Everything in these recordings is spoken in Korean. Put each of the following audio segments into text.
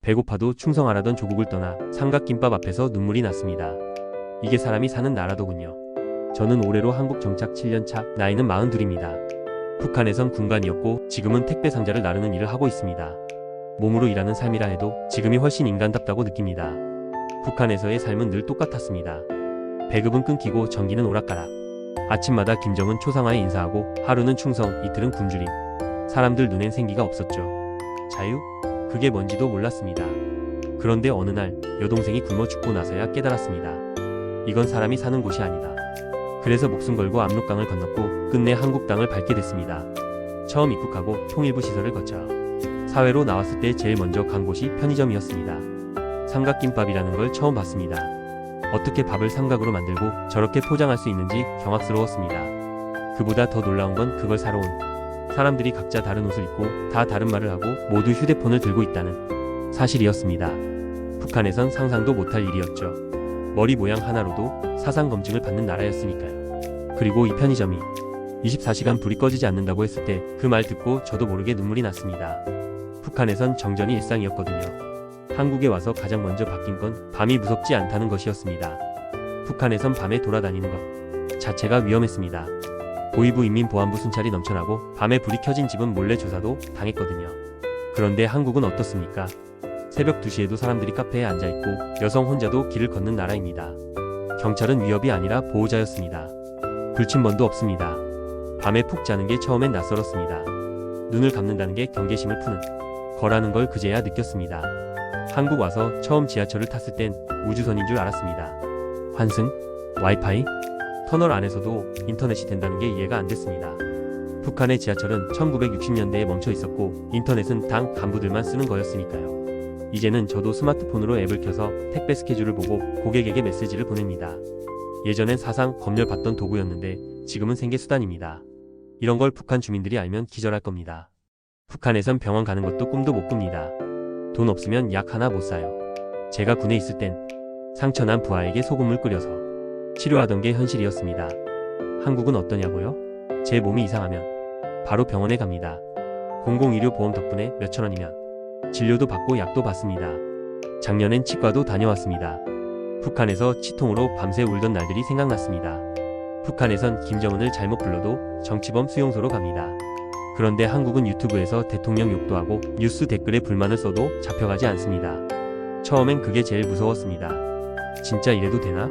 배고파도 충성하라던 조국을 떠나 삼각김밥 앞에서 눈물이 났습니다. 이게 사람이 사는 나라더군요. 저는 올해로 한국 정착 7년 차, 나이는 42입니다. 북한에선 군관이었고 지금은 택배 상자를 나르는 일을 하고 있습니다. 몸으로 일하는 삶이라 해도 지금이 훨씬 인간답다고 느낍니다. 북한에서의 삶은 늘 똑같았습니다. 배급은 끊기고 전기는 오락가락. 아침마다 김정은 초상화에 인사하고 하루는 충성, 이틀은 굶주림. 사람들 눈엔 생기가 없었죠. 자유? 그게 뭔지도 몰랐습니다. 그런데 어느 날 여동생이 굶어 죽고 나서야 깨달았습니다. 이건 사람이 사는 곳이 아니다. 그래서 목숨 걸고 압록강을 건넜고 끝내 한국 땅을 밟게 됐습니다. 처음 입국하고 통일부 시설을 거쳐 사회로 나왔을 때 제일 먼저 간 곳이 편의점이었습니다. 삼각김밥이라는 걸 처음 봤습니다. 어떻게 밥을 삼각으로 만들고 저렇게 포장할 수 있는지 경악스러웠습니다. 그보다 더 놀라운 건 그걸 사러 온 사람들이 각자 다른 옷을 입고 다 다른 말을 하고 모두 휴대폰을 들고 있다는 사실이었습니다. 북한에선 상상도 못할 일이었죠. 머리 모양 하나로도 사상 검증을 받는 나라였으니까요. 그리고 이 편의점이 24시간 불이 꺼지지 않는다고 했을 때 그 말 듣고 저도 모르게 눈물이 났습니다. 북한에선 정전이 일상이었거든요. 한국에 와서 가장 먼저 바뀐 건 밤이 무섭지 않다는 것이었습니다. 북한에선 밤에 돌아다니는 것 자체가 위험했습니다. 고위부 인민보안부 순찰이 넘쳐나고 밤에 불이 켜진 집은 몰래 조사도 당했거든요. 그런데 한국은 어떻습니까? 새벽 2시에도 사람들이 카페에 앉아있고 여성 혼자도 길을 걷는 나라입니다. 경찰은 위협이 아니라 보호자였습니다. 불침번도 없습니다. 밤에 푹 자는 게 처음엔 낯설었습니다. 눈을 감는다는 게 경계심을 푸는 거라는 걸 그제야 느꼈습니다. 한국 와서 처음 지하철을 탔을 땐 우주선인 줄 알았습니다. 환승? 와이파이? 터널 안에서도 인터넷이 된다는 게 이해가 안 됐습니다. 북한의 지하철은 1960년대에 멈춰 있었고 인터넷은 당 간부들만 쓰는 거였으니까요. 이제는 저도 스마트폰으로 앱을 켜서 택배 스케줄을 보고 고객에게 메시지를 보냅니다. 예전엔 사상 검열받던 도구였는데 지금은 생계수단입니다. 이런 걸 북한 주민들이 알면 기절할 겁니다. 북한에선 병원 가는 것도 꿈도 못 꿉니다. 돈 없으면 약 하나 못 사요. 제가 군에 있을 땐 상처난 부하에게 소금물 끓여서 치료하던 게 현실이었습니다. 한국은 어떠냐고요? 제 몸이 이상하면 바로 병원에 갑니다. 공공의료 보험 덕분에 몇천 원이면 진료도 받고 약도 받습니다. 작년엔 치과도 다녀왔습니다. 북한에서 치통으로 밤새 울던 날들이 생각났습니다. 북한에선 김정은을 잘못 불러도 정치범 수용소로 갑니다. 그런데 한국은 유튜브에서 대통령 욕도 하고 뉴스 댓글에 불만을 써도 잡혀가지 않습니다. 처음엔 그게 제일 무서웠습니다. 진짜 이래도 되나?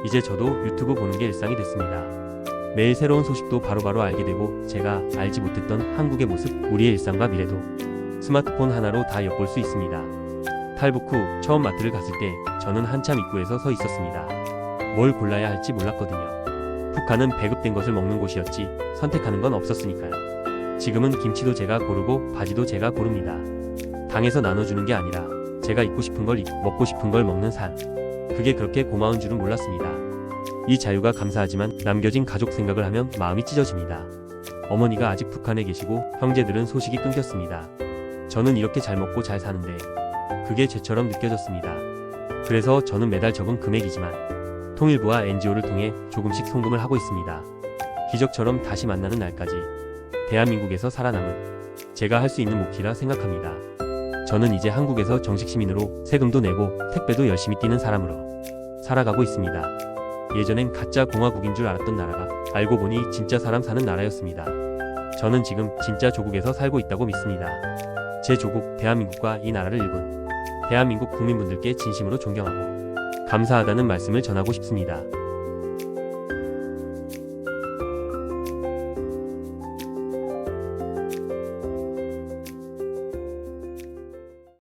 이제 저도 유튜브 보는 게 일상이 됐습니다. 매일 새로운 소식도 바로바로 알게 되고 제가 알지 못했던 한국의 모습, 우리의 일상과 미래도 스마트폰 하나로 다 엿볼 수 있습니다. 탈북 후 처음 마트를 갔을 때 저는 한참 입구에서 서 있었습니다. 뭘 골라야 할지 몰랐거든요. 북한은 배급된 것을 먹는 곳이었지 선택하는 건 없었으니까요. 지금은 김치도 제가 고르고 바지도 제가 고릅니다. 당에서 나눠주는 게 아니라 제가 입고 싶은 걸 입고 먹고 싶은 걸 먹는 삶. 그게 그렇게 고마운 줄은 몰랐습니다. 이 자유가 감사하지만 남겨진 가족 생각을 하면 마음이 찢어집니다. 어머니가 아직 북한에 계시고 형제들은 소식이 끊겼습니다. 저는 이렇게 잘 먹고 잘 사는데 그게 죄처럼 느껴졌습니다. 그래서 저는 매달 적은 금액이지만 통일부와 NGO를 통해 조금씩 송금을 하고 있습니다. 기적처럼 다시 만나는 날까지 대한민국에서 살아남은 제가 할 수 있는 몫이라 생각합니다. 저는 이제 한국에서 정식 시민으로 세금도 내고 택배도 열심히 뛰는 사람으로 살아가고 있습니다. 예전엔 가짜 공화국인 줄 알았던 나라가 알고 보니 진짜 사람 사는 나라였습니다. 저는 지금 진짜 조국에서 살고 있다고 믿습니다. 제 조국 대한민국과 이 나라를 일군 대한민국 국민분들께 진심으로 존경하고 감사하다는 말씀을 전하고 싶습니다.